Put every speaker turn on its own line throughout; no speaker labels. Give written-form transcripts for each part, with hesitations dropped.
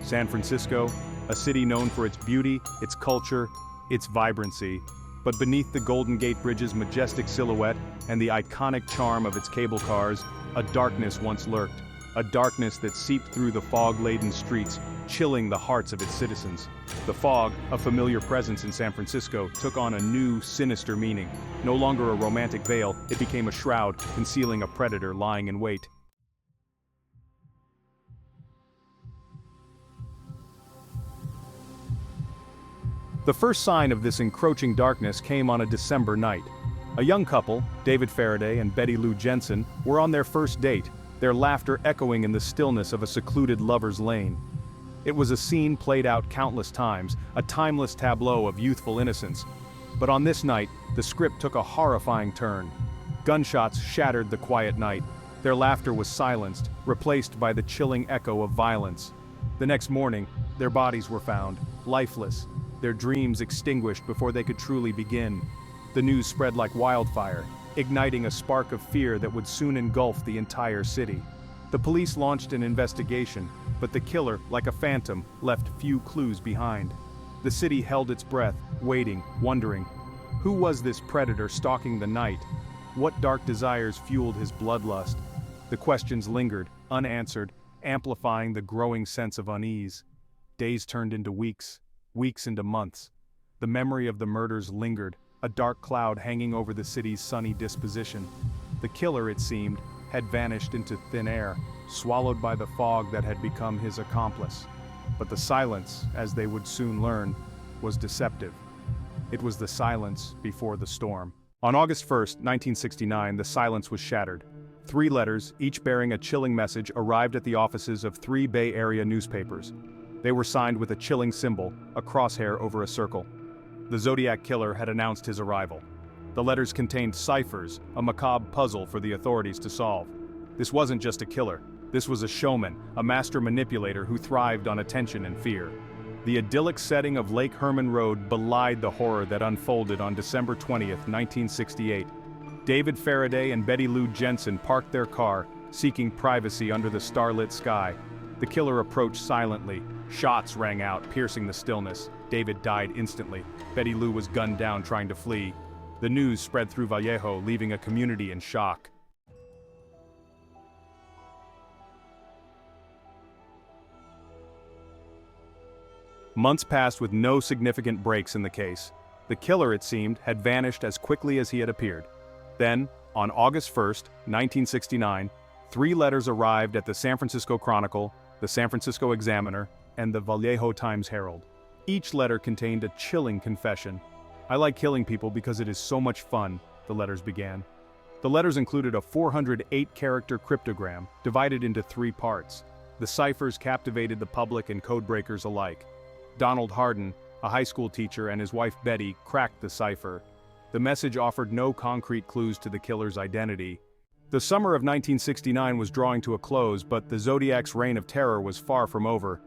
San Francisco, a city known for its beauty, its culture, its vibrancy. But beneath the Golden Gate Bridge's majestic silhouette and the iconic charm of its cable cars, a darkness once lurked. A darkness that seeped through the fog-laden streets, chilling the hearts of its citizens. The fog, a familiar presence in San Francisco, took on a new, sinister meaning. No longer a romantic veil, it became a shroud, concealing a predator lying in wait. The first sign of this encroaching darkness came on a December night. A young couple, David Faraday and Betty Lou Jensen, were on their first date, their laughter echoing in the stillness of a secluded lover's lane. It was a scene played out countless times, a timeless tableau of youthful innocence. But on this night, the script took a horrifying turn. Gunshots shattered the quiet night. Their laughter was silenced, replaced by the chilling echo of violence. The next morning, their bodies were found, lifeless, their dreams extinguished before they could truly begin. The news spread like wildfire, igniting a spark of fear that would soon engulf the entire city. The police launched an investigation, but the killer, like a phantom, left few clues behind. The city held its breath, waiting, wondering. Who was this predator stalking the night? What dark desires fueled his bloodlust? The questions lingered, unanswered, amplifying the growing sense of unease. Days turned into weeks, weeks into months. The memory of the murders lingered, a dark cloud hanging over the city's sunny disposition. The killer, it seemed, had vanished into thin air, swallowed by the fog that had become his accomplice. But the silence, as they would soon learn, was deceptive. It was the silence before the storm. On August 1st, 1969, the silence was shattered. 3 letters, each bearing a chilling message, arrived at the offices of 3 Bay Area newspapers. They were signed with a chilling symbol, a crosshair over a circle. The Zodiac killer had announced his arrival. The letters contained ciphers, a macabre puzzle for the authorities to solve. This wasn't just a killer. This was a showman, a master manipulator who thrived on attention and fear. The idyllic setting of Lake Herman Road belied the horror that unfolded on December 20th, 1968. David Faraday and Betty Lou Jensen parked their car, seeking privacy under the starlit sky. The killer approached silently. Shots rang out, piercing the stillness. David died instantly. Betty Lou was gunned down trying to flee. The news spread through Vallejo, leaving a community in shock. Months passed with no significant breaks in the case. The killer, it seemed, had vanished as quickly as he had appeared. Then, on August 1st, 1969, 3 letters arrived at the San Francisco Chronicle, the San Francisco Examiner, and the Vallejo Times-Herald. Each letter contained a chilling confession. "I like killing people because it is so much fun," the letters began. The letters included a 408-character cryptogram, divided into 3 parts. The ciphers captivated the public and codebreakers alike. Donald Hardin, a high school teacher, and his wife Betty cracked the cipher. The message offered no concrete clues to the killer's identity. The summer of 1969 was drawing to a close, but the Zodiac's reign of terror was far from over.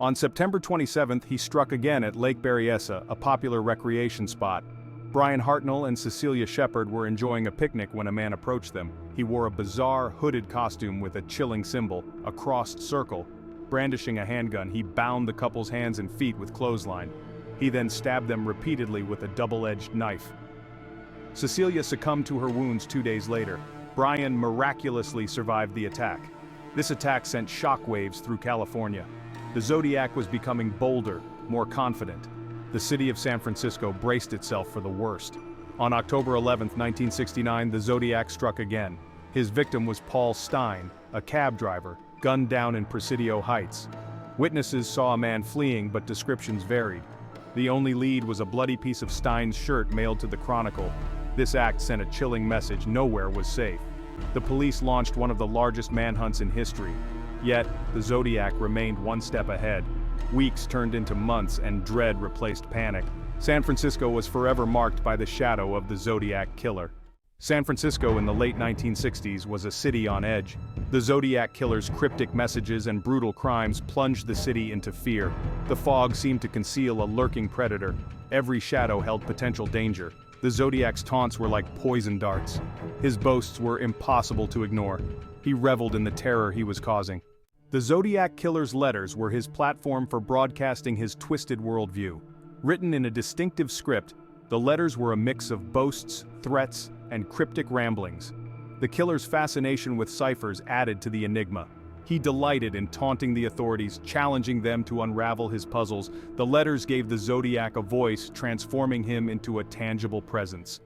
On September 27th, he struck again at Lake Berryessa, a popular recreation spot. Brian Hartnell and Cecilia Shepard were enjoying a picnic when a man approached them. He wore a bizarre, hooded costume with a chilling symbol, a crossed circle. Brandishing a handgun, he bound the couple's hands and feet with clothesline. He then stabbed them repeatedly with a double-edged knife. Cecilia succumbed to her wounds 2 days later. Brian miraculously survived the attack. This attack sent shockwaves through California. The Zodiac was becoming bolder, more confident. The city of San Francisco braced itself for the worst. On October 11, 1969, the Zodiac struck again. His victim was Paul Stein, a cab driver, gunned down in Presidio Heights. Witnesses saw a man fleeing, but descriptions varied. The only lead was a bloody piece of Stein's shirt mailed to the Chronicle. This act sent a chilling message: nowhere was safe. The police launched one of the largest manhunts in history. Yet, the Zodiac remained one step ahead. Weeks turned into months, and dread replaced panic. San Francisco was forever marked by the shadow of the Zodiac killer. San Francisco in the late 1960s was a city on edge. The Zodiac killer's cryptic messages and brutal crimes plunged the city into fear. The fog seemed to conceal a lurking predator. Every shadow held potential danger. The Zodiac's taunts were like poison darts. His boasts were impossible to ignore. He reveled in the terror he was causing. The Zodiac Killer's letters were his platform for broadcasting his twisted worldview. Written in a distinctive script, the letters were a mix of boasts, threats, and cryptic ramblings. The killer's fascination with ciphers added to the enigma. He delighted in taunting the authorities, challenging them to unravel his puzzles. The letters gave the Zodiac a voice, transforming him into a tangible presence.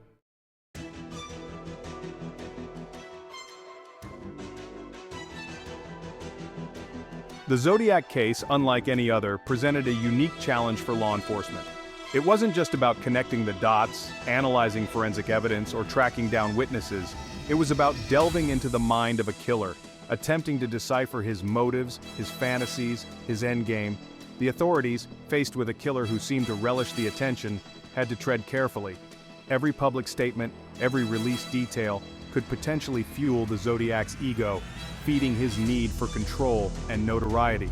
The Zodiac case, unlike any other, presented a unique challenge for law enforcement. It wasn't just about connecting the dots, analyzing forensic evidence, or tracking down witnesses. It was about delving into the mind of a killer, attempting to decipher his motives, his fantasies, his endgame. The authorities, faced with a killer who seemed to relish the attention, had to tread carefully. Every public statement, every released detail, could potentially fuel the Zodiac's ego, feeding his need for control and notoriety.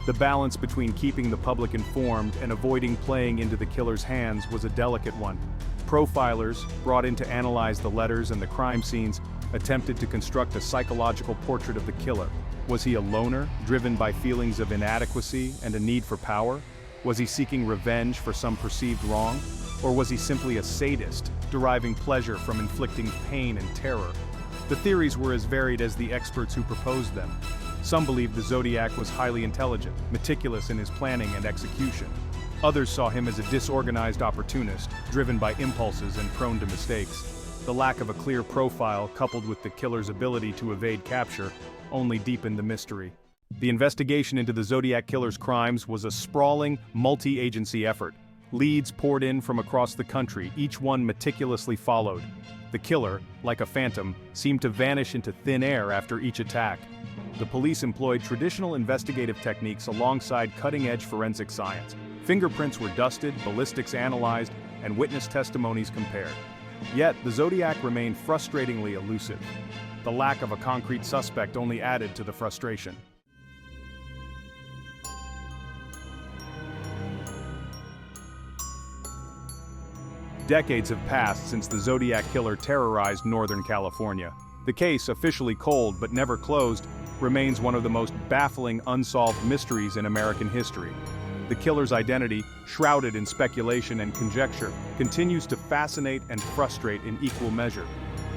The balance between keeping the public informed and avoiding playing into the killer's hands was a delicate one. Profilers, brought in to analyze the letters and the crime scenes, attempted to construct a psychological portrait of the killer. Was he a loner, driven by feelings of inadequacy and a need for power? Was he seeking revenge for some perceived wrong? Or was he simply a sadist, deriving pleasure from inflicting pain and terror? The theories were as varied as the experts who proposed them. Some believed the Zodiac was highly intelligent, meticulous in his planning and execution. Others saw him as a disorganized opportunist, driven by impulses and prone to mistakes. The lack of a clear profile, coupled with the killer's ability to evade capture, only deepened the mystery. The investigation into the Zodiac Killer's crimes was a sprawling, multi-agency effort. Leads poured in from across the country, each one meticulously followed. The killer, like a phantom, seemed to vanish into thin air after each attack. The police employed traditional investigative techniques alongside cutting-edge forensic science. Fingerprints were dusted, ballistics analyzed, and witness testimonies compared. Yet, the Zodiac remained frustratingly elusive. The lack of a concrete suspect only added to the frustration. Decades have passed since the Zodiac Killer terrorized Northern California. The case, officially cold but never closed, remains one of the most baffling unsolved mysteries in American history. The killer's identity, shrouded in speculation and conjecture, continues to fascinate and frustrate in equal measure.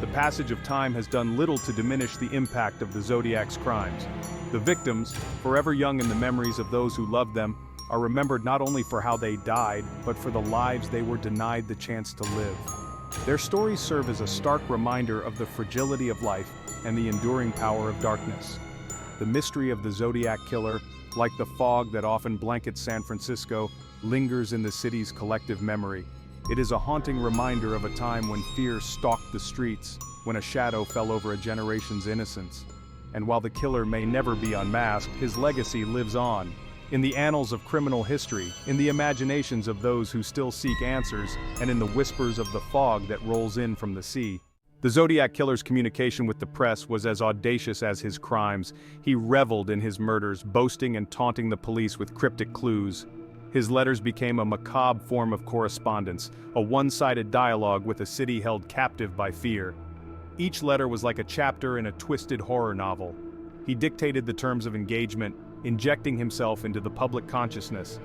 The passage of time has done little to diminish the impact of the Zodiac's crimes. The victims, forever young in the memories of those who loved them, are remembered not only for how they died, but for the lives they were denied the chance to live. Their stories serve as a stark reminder of the fragility of life and the enduring power of darkness. The mystery of the Zodiac Killer, like the fog that often blankets San Francisco, lingers in the city's collective memory. It is a haunting reminder of a time when fear stalked the streets, when a shadow fell over a generation's innocence. And while the killer may never be unmasked, his legacy lives on. In the annals of criminal history, in the imaginations of those who still seek answers, and in the whispers of the fog that rolls in from the sea. The Zodiac Killer's communication with the press was as audacious as his crimes. He reveled in his murders, boasting and taunting the police with cryptic clues. His letters became a macabre form of correspondence, a one-sided dialogue with a city held captive by fear. Each letter was like a chapter in a twisted horror novel. He dictated the terms of engagement, injecting himself into the public consciousness.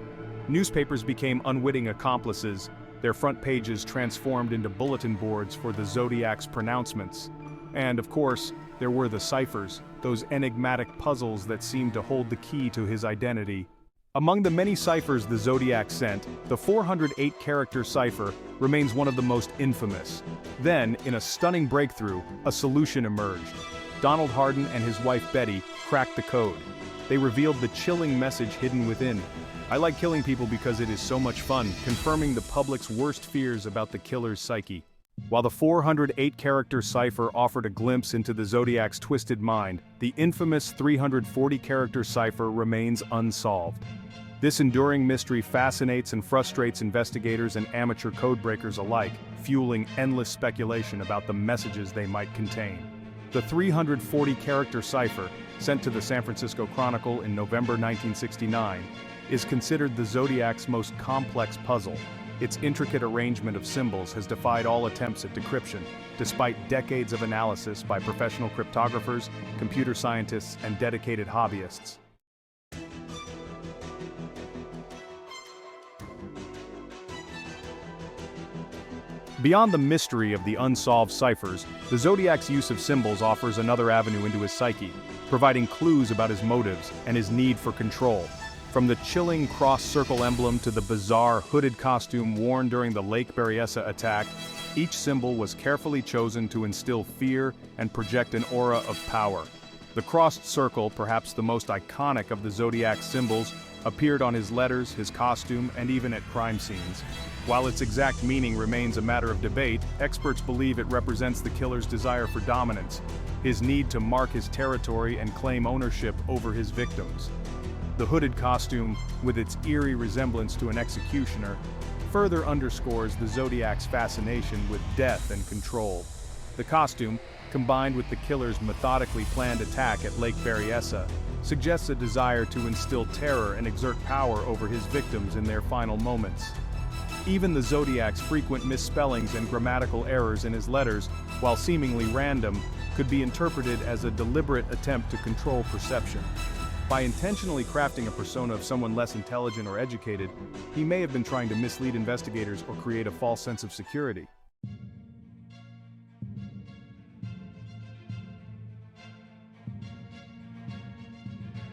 Newspapers became unwitting accomplices, their front pages transformed into bulletin boards for the Zodiac's pronouncements. And, of course, there were the ciphers, those enigmatic puzzles that seemed to hold the key to his identity. Among the many ciphers the Zodiac sent, the 408-character cipher remains one of the most infamous. Then, in a stunning breakthrough, a solution emerged. Donald Hardin and his wife Betty cracked the code. They revealed the chilling message hidden within. "I like killing people because it is so much fun," confirming the public's worst fears about the killer's psyche. While the 408-character cipher offered a glimpse into the Zodiac's twisted mind, the infamous 340-character cipher remains unsolved. This enduring mystery fascinates and frustrates investigators and amateur codebreakers alike, fueling endless speculation about the messages they might contain. The 340-character cipher, sent to the San Francisco Chronicle in November 1969, is considered the Zodiac's most complex puzzle. Its intricate arrangement of symbols has defied all attempts at decryption, despite decades of analysis by professional cryptographers, computer scientists, and dedicated hobbyists. Beyond the mystery of the unsolved ciphers, the Zodiac's use of symbols offers another avenue into his psyche, providing clues about his motives and his need for control. From the chilling cross-circle emblem to the bizarre hooded costume worn during the Lake Berryessa attack, each symbol was carefully chosen to instill fear and project an aura of power. The crossed circle, perhaps the most iconic of the Zodiac's symbols, appeared on his letters, his costume, and even at crime scenes. While its exact meaning remains a matter of debate, experts believe it represents the killer's desire for dominance, his need to mark his territory and claim ownership over his victims. The hooded costume, with its eerie resemblance to an executioner, further underscores the Zodiac's fascination with death and control. The costume, combined with the killer's methodically planned attack at Lake Berryessa, suggests a desire to instill terror and exert power over his victims in their final moments. Even the Zodiac's frequent misspellings and grammatical errors in his letters, while seemingly random, could be interpreted as a deliberate attempt to control perception. By intentionally crafting a persona of someone less intelligent or educated, he may have been trying to mislead investigators or create a false sense of security.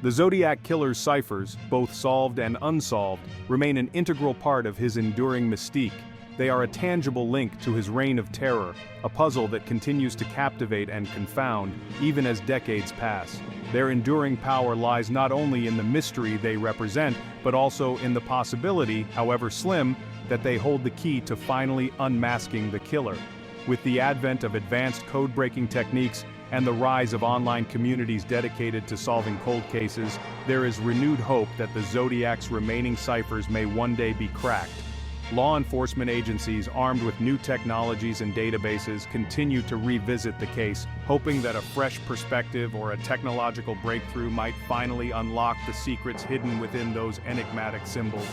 The Zodiac killer's ciphers, both solved and unsolved, remain an integral part of his enduring mystique. They are a tangible link to his reign of terror, a puzzle that continues to captivate and confound, even as decades pass. Their enduring power lies not only in the mystery they represent, but also in the possibility, however slim, that they hold the key to finally unmasking the killer. With the advent of advanced code-breaking techniques and the rise of online communities dedicated to solving cold cases, there is renewed hope that the Zodiac's remaining ciphers may one day be cracked. Law enforcement agencies armed with new technologies and databases continue to revisit the case, hoping that a fresh perspective or a technological breakthrough might finally unlock the secrets hidden within those enigmatic symbols.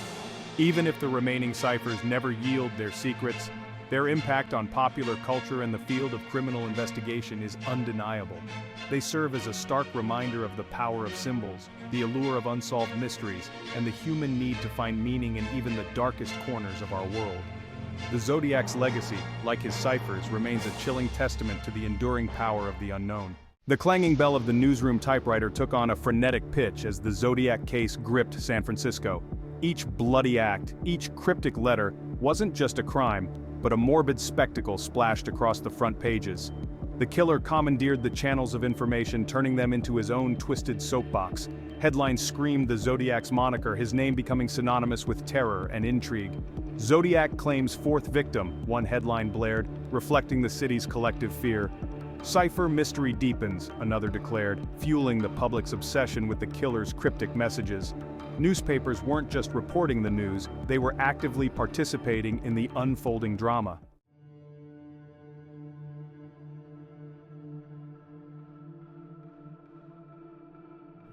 Even if the remaining ciphers never yield their secrets, their impact on popular culture and the field of criminal investigation is undeniable. They serve as a stark reminder of the power of symbols, the allure of unsolved mysteries, and the human need to find meaning in even the darkest corners of our world. The Zodiac's legacy, like his ciphers, remains a chilling testament to the enduring power of the unknown. The clanging bell of the newsroom typewriter took on a frenetic pitch as the Zodiac case gripped San Francisco. Each bloody act, each cryptic letter, wasn't just a crime, but a morbid spectacle splashed across the front pages. The killer commandeered the channels of information, turning them into his own twisted soapbox. Headlines screamed the Zodiac's moniker, his name becoming synonymous with terror and intrigue. Zodiac claims fourth victim, one headline blared, reflecting the city's collective fear. Cipher mystery deepens, another declared, fueling the public's obsession with the killer's cryptic messages. Newspapers weren't just reporting the news, they were actively participating in the unfolding drama.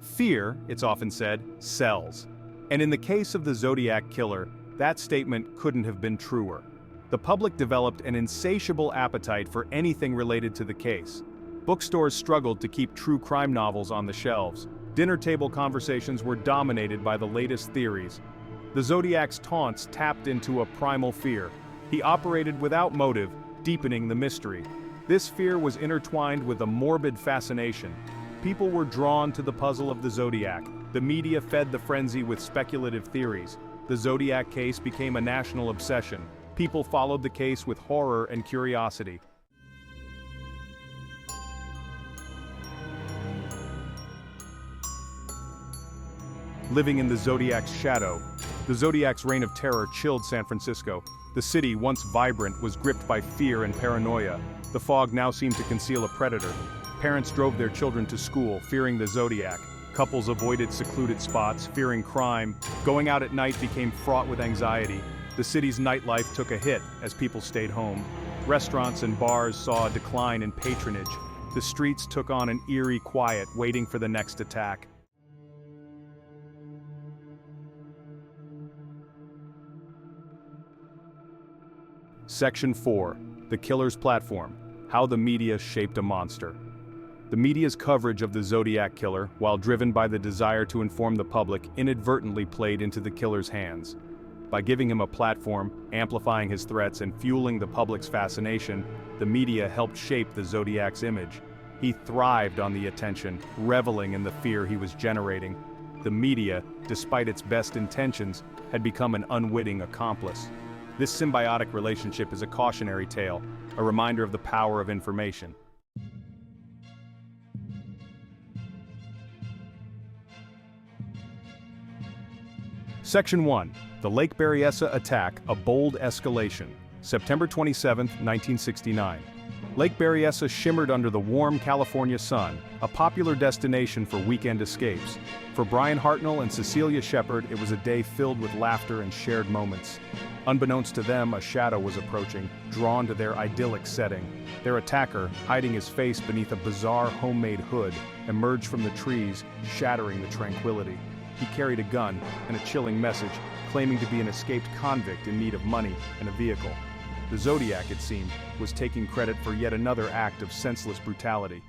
Fear, it's often said, sells. And in the case of the Zodiac killer, that statement couldn't have been truer. The public developed an insatiable appetite for anything related to the case. Bookstores struggled to keep true crime novels on the shelves. Dinner table conversations were dominated by the latest theories. The Zodiac's taunts tapped into a primal fear. He operated without motive, deepening the mystery. This fear was intertwined with a morbid fascination. People were drawn to the puzzle of the Zodiac. The media fed the frenzy with speculative theories. The Zodiac case became a national obsession. People followed the case with horror and curiosity. Living in the Zodiac's shadow, the Zodiac's reign of terror chilled San Francisco. The city, once vibrant, was gripped by fear and paranoia. The fog now seemed to conceal a predator. Parents drove their children to school, fearing the Zodiac. Couples avoided secluded spots, fearing crime. Going out at night became fraught with anxiety. The city's nightlife took a hit as people stayed home. Restaurants and bars saw a decline in patronage. The streets took on an eerie quiet, waiting for the next attack. Section 4. The Killer's Platform. How the Media Shaped a Monster. The media's coverage of the Zodiac killer, while driven by the desire to inform the public, inadvertently played into the killer's hands. By giving him a platform, amplifying his threats, and fueling the public's fascination, the media helped shape the Zodiac's image. He thrived on the attention, reveling in the fear he was generating. The media, despite its best intentions, had become an unwitting accomplice. This symbiotic relationship is a cautionary tale, a reminder of the power of information. Section 1. The Lake Berryessa Attack, a Bold Escalation. September 27, 1969. Lake Berryessa shimmered under the warm California sun, a popular destination for weekend escapes. For Brian Hartnell and Cecilia Shepard, it was a day filled with laughter and shared moments. Unbeknownst to them, a shadow was approaching, drawn to their idyllic setting. Their attacker, hiding his face beneath a bizarre homemade hood, emerged from the trees, shattering the tranquility. He carried a gun and a chilling message, claiming to be an escaped convict in need of money and a vehicle. The Zodiac, it seemed, was taking credit for yet another act of senseless brutality.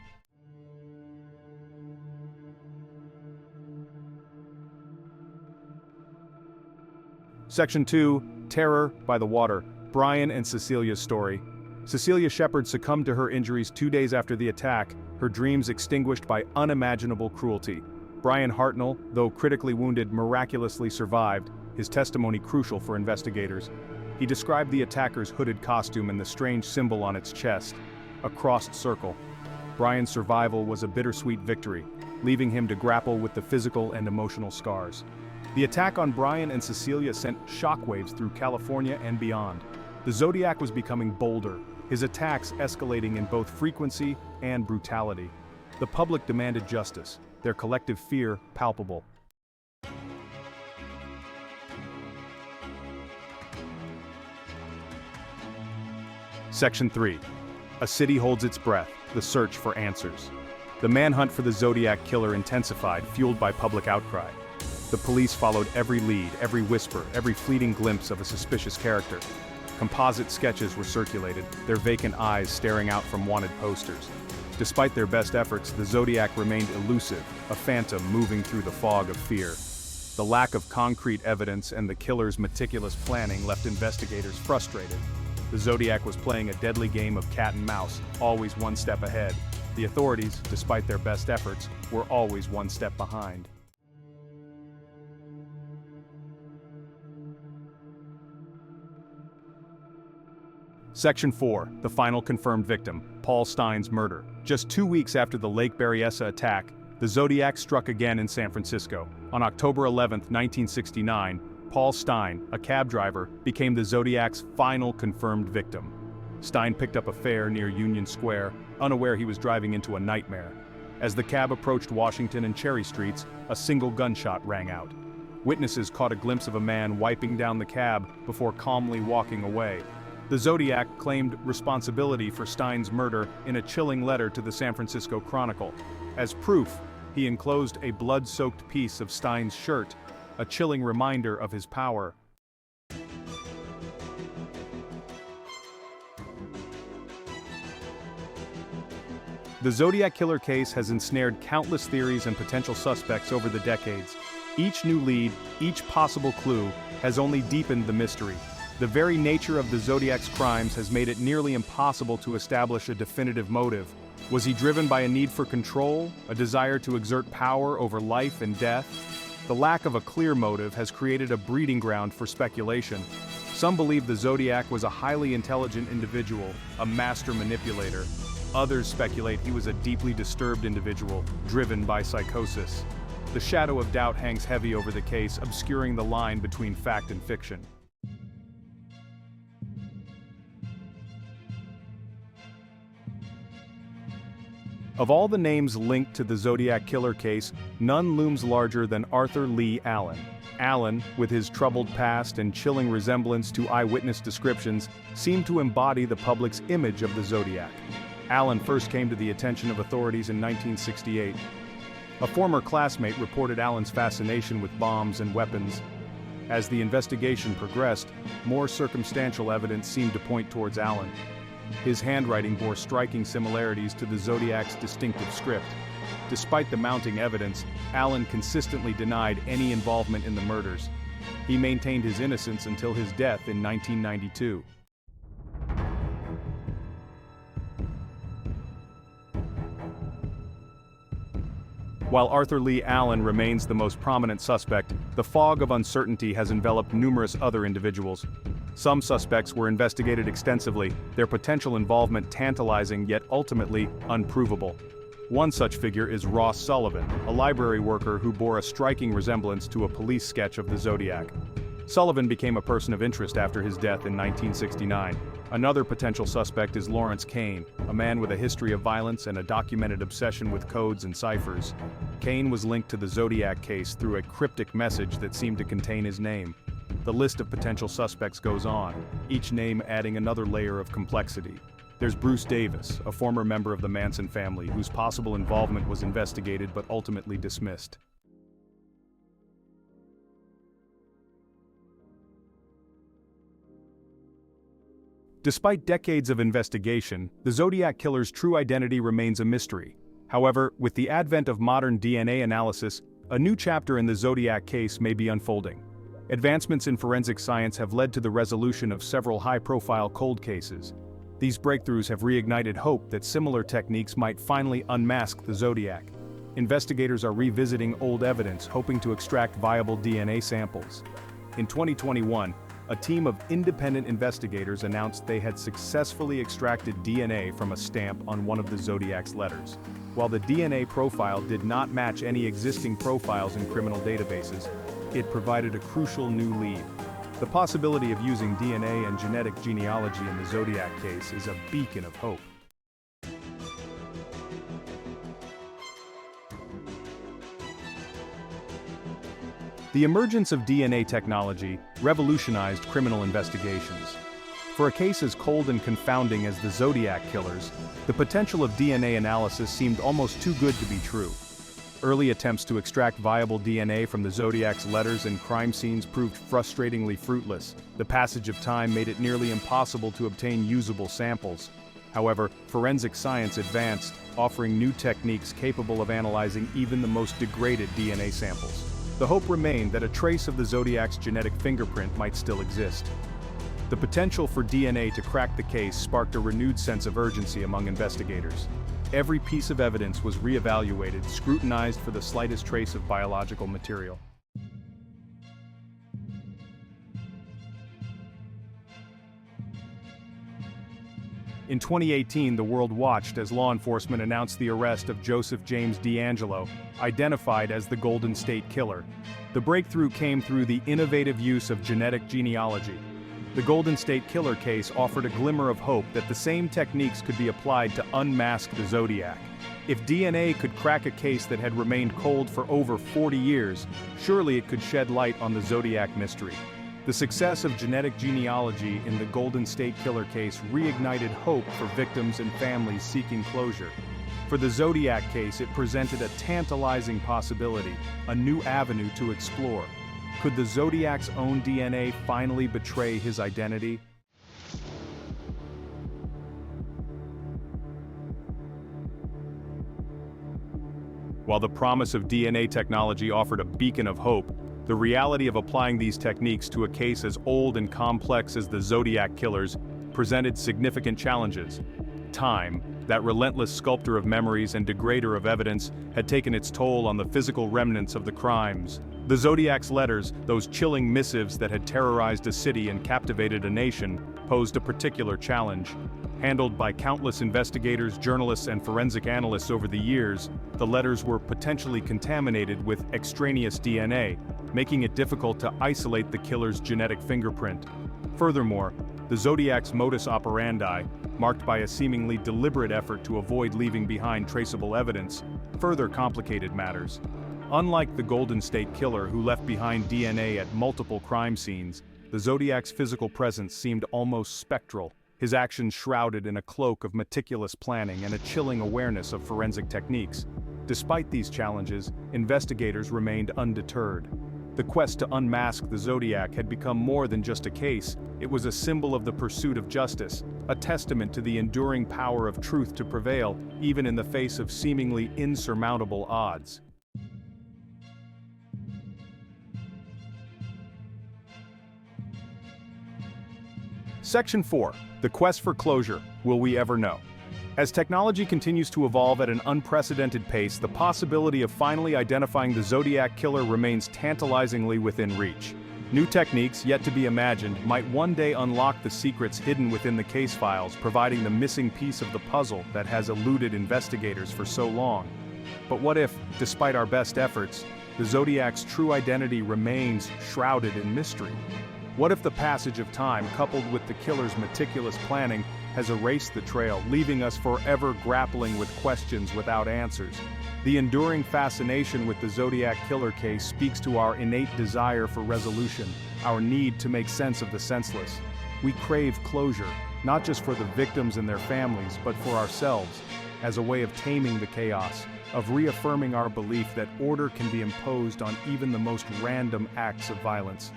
Section 2. Terror by the Water. Brian and Cecilia's story. Cecilia Shepard succumbed to her injuries 2 days after the attack, her dreams extinguished by unimaginable cruelty. Brian Hartnell, though critically wounded, miraculously survived, his testimony crucial for investigators. He described the attacker's hooded costume and the strange symbol on its chest, a crossed circle. Brian's survival was a bittersweet victory, leaving him to grapple with the physical and emotional scars. The attack on Brian and Cecilia sent shockwaves through California and beyond. The Zodiac was becoming bolder, his attacks escalating in both frequency and brutality. The public demanded justice, their collective fear palpable. Section 3. A city holds its breath, the search for answers. The manhunt for the Zodiac killer intensified, fueled by public outcry. The police followed every lead, every whisper, every fleeting glimpse of a suspicious character. Composite sketches were circulated, their vacant eyes staring out from wanted posters. Despite their best efforts, the Zodiac remained elusive, a phantom moving through the fog of fear. The lack of concrete evidence and the killer's meticulous planning left investigators frustrated. The Zodiac was playing a deadly game of cat and mouse, always one step ahead. The authorities, despite their best efforts, were always one step behind. Section 4. The final confirmed victim, Paul Stine's murder. Just 2 weeks after the Lake Berryessa attack, the Zodiac struck again in San Francisco. On October 11, 1969, Paul Stine, a cab driver, became the Zodiac's final confirmed victim. Stine picked up a fare near Union Square, unaware he was driving into a nightmare. As the cab approached Washington and Cherry Streets, a single gunshot rang out. Witnesses caught a glimpse of a man wiping down the cab before calmly walking away. The Zodiac claimed responsibility for Stine's murder in a chilling letter to the San Francisco Chronicle. As proof, he enclosed a blood-soaked piece of Stine's shirt, a chilling reminder of his power. The Zodiac killer case has ensnared countless theories and potential suspects over the decades. Each new lead, each possible clue, has only deepened the mystery. The very nature of the Zodiac's crimes has made it nearly impossible to establish a definitive motive. Was he driven by a need for control, a desire to exert power over life and death? The lack of a clear motive has created a breeding ground for speculation. Some believe the Zodiac was a highly intelligent individual, a master manipulator. Others speculate he was a deeply disturbed individual, driven by psychosis. The shadow of doubt hangs heavy over the case, obscuring the line between fact and fiction. Of all the names linked to the Zodiac killer case, none looms larger than Arthur Lee Allen. Allen, with his troubled past and chilling resemblance to eyewitness descriptions, seemed to embody the public's image of the Zodiac. Allen first came to the attention of authorities in 1968. A former classmate reported Allen's fascination with bombs and weapons. As the investigation progressed, more circumstantial evidence seemed to point towards Allen. His handwriting bore striking similarities to the Zodiac's distinctive script. Despite the mounting evidence, Allen consistently denied any involvement in the murders. He maintained his innocence until his death in 1992. While Arthur Lee Allen remains the most prominent suspect, the fog of uncertainty has enveloped numerous other individuals. Some suspects were investigated extensively, their potential involvement tantalizing yet ultimately unprovable. One such figure is Ross Sullivan, a library worker who bore a striking resemblance to a police sketch of the Zodiac. Sullivan became a person of interest after his death in 1969. Another potential suspect is Lawrence Kane, a man with a history of violence and a documented obsession with codes and ciphers. Kane was linked to the Zodiac case through a cryptic message that seemed to contain his name. The list of potential suspects goes on, each name adding another layer of complexity. There's Bruce Davis, a former member of the Manson family whose possible involvement was investigated but ultimately dismissed. Despite decades of investigation, the Zodiac killer's true identity remains a mystery. However, with the advent of modern DNA analysis, a new chapter in the Zodiac case may be unfolding. Advancements in forensic science have led to the resolution of several high-profile cold cases. These breakthroughs have reignited hope that similar techniques might finally unmask the Zodiac. Investigators are revisiting old evidence, hoping to extract viable DNA samples. In 2021, a team of independent investigators announced they had successfully extracted DNA from a stamp on one of the Zodiac's letters. While the DNA profile did not match any existing profiles in criminal databases, it provided a crucial new lead. The possibility of using DNA and genetic genealogy in the Zodiac case is a beacon of hope. The emergence of DNA technology revolutionized criminal investigations. For a case as cold and confounding as the Zodiac killers, the potential of DNA analysis seemed almost too good to be true. Early attempts to extract viable DNA from the Zodiac's letters and crime scenes proved frustratingly fruitless. The passage of time made it nearly impossible to obtain usable samples. However, forensic science advanced, offering new techniques capable of analyzing even the most degraded DNA samples. The hope remained that a trace of the Zodiac's genetic fingerprint might still exist. The potential for DNA to crack the case sparked a renewed sense of urgency among investigators. Every piece of evidence was reevaluated, scrutinized for the slightest trace of biological material. In 2018, the world watched as law enforcement announced the arrest of Joseph James DeAngelo, identified as the Golden State Killer. The breakthrough came through the innovative use of genetic genealogy. The Golden State Killer case offered a glimmer of hope that the same techniques could be applied to unmask the Zodiac. If DNA could crack a case that had remained cold for over 40 years, surely it could shed light on the Zodiac mystery. The success of genetic genealogy in the Golden State Killer case reignited hope for victims and families seeking closure. For the Zodiac case, it presented a tantalizing possibility, a new avenue to explore. Could the Zodiac's own DNA finally betray his identity? While the promise of DNA technology offered a beacon of hope, the reality of applying these techniques to a case as old and complex as the Zodiac killers presented significant challenges. Time, that relentless sculptor of memories and degrader of evidence, had taken its toll on the physical remnants of the crimes. The Zodiac's letters, those chilling missives that had terrorized a city and captivated a nation, posed a particular challenge. Handled by countless investigators, journalists, and forensic analysts over the years, the letters were potentially contaminated with extraneous DNA, making it difficult to isolate the killer's genetic fingerprint. Furthermore, the Zodiac's modus operandi, marked by a seemingly deliberate effort to avoid leaving behind traceable evidence, further complicated matters. Unlike the Golden State Killer, who left behind DNA at multiple crime scenes, the Zodiac's physical presence seemed almost spectral, his actions shrouded in a cloak of meticulous planning and a chilling awareness of forensic techniques. Despite these challenges, investigators remained undeterred. The quest to unmask the Zodiac had become more than just a case. It was a symbol of the pursuit of justice, a testament to the enduring power of truth to prevail, even in the face of seemingly insurmountable odds. Section 4. The quest for closure. Will we ever know? As technology continues to evolve at an unprecedented pace, the possibility of finally identifying the Zodiac killer remains tantalizingly within reach. New techniques, yet to be imagined, might one day unlock the secrets hidden within the case files, providing the missing piece of the puzzle that has eluded investigators for so long. But what if, despite our best efforts, the Zodiac's true identity remains shrouded in mystery? What if the passage of time, coupled with the killer's meticulous planning, has erased the trail, leaving us forever grappling with questions without answers? The enduring fascination with the Zodiac killer case speaks to our innate desire for resolution, our need to make sense of the senseless. We crave closure, not just for the victims and their families, but for ourselves, as a way of taming the chaos, of reaffirming our belief that order can be imposed on even the most random acts of violence.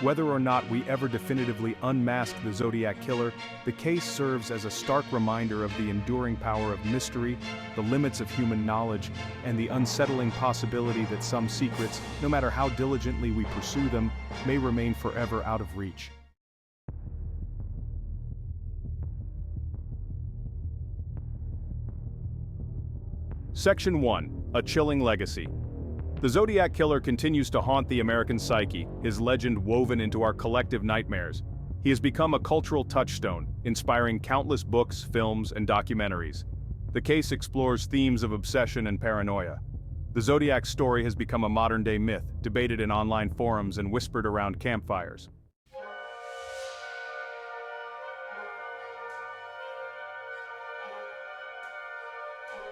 Whether or not we ever definitively unmask the Zodiac killer, the case serves as a stark reminder of the enduring power of mystery, the limits of human knowledge, and the unsettling possibility that some secrets, no matter how diligently we pursue them, may remain forever out of reach. Section 1. A chilling legacy. The Zodiac killer continues to haunt the American psyche, his legend woven into our collective nightmares. He has become a cultural touchstone, inspiring countless books, films, and documentaries. The case explores themes of obsession and paranoia. The Zodiac story has become a modern-day myth, debated in online forums and whispered around campfires.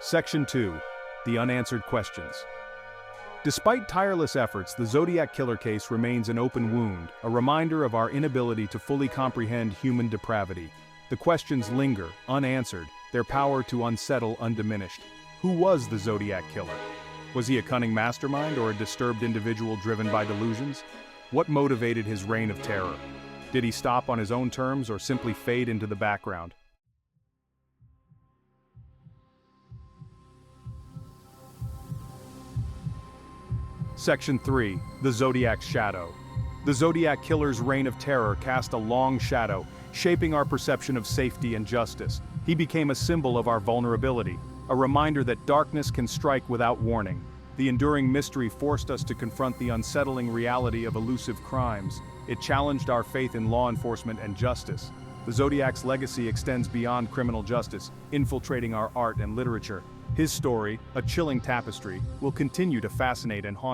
Section 2. The unanswered questions. Despite tireless efforts, the Zodiac killer case remains an open wound, a reminder of our inability to fully comprehend human depravity. The questions linger, unanswered, their power to unsettle undiminished. Who was the Zodiac killer? Was he a cunning mastermind or a disturbed individual driven by delusions? What motivated his reign of terror? Did he stop on his own terms or simply fade into the background? Section 3. The Zodiac's Shadow. The Zodiac killer's reign of terror cast a long shadow, shaping our perception of safety and justice. He became a symbol of our vulnerability, a reminder that darkness can strike without warning. The enduring mystery forced us to confront the unsettling reality of elusive crimes. It challenged our faith in law enforcement and justice. The Zodiac's legacy extends beyond criminal justice, infiltrating our art and literature. His story, a chilling tapestry, will continue to fascinate and haunt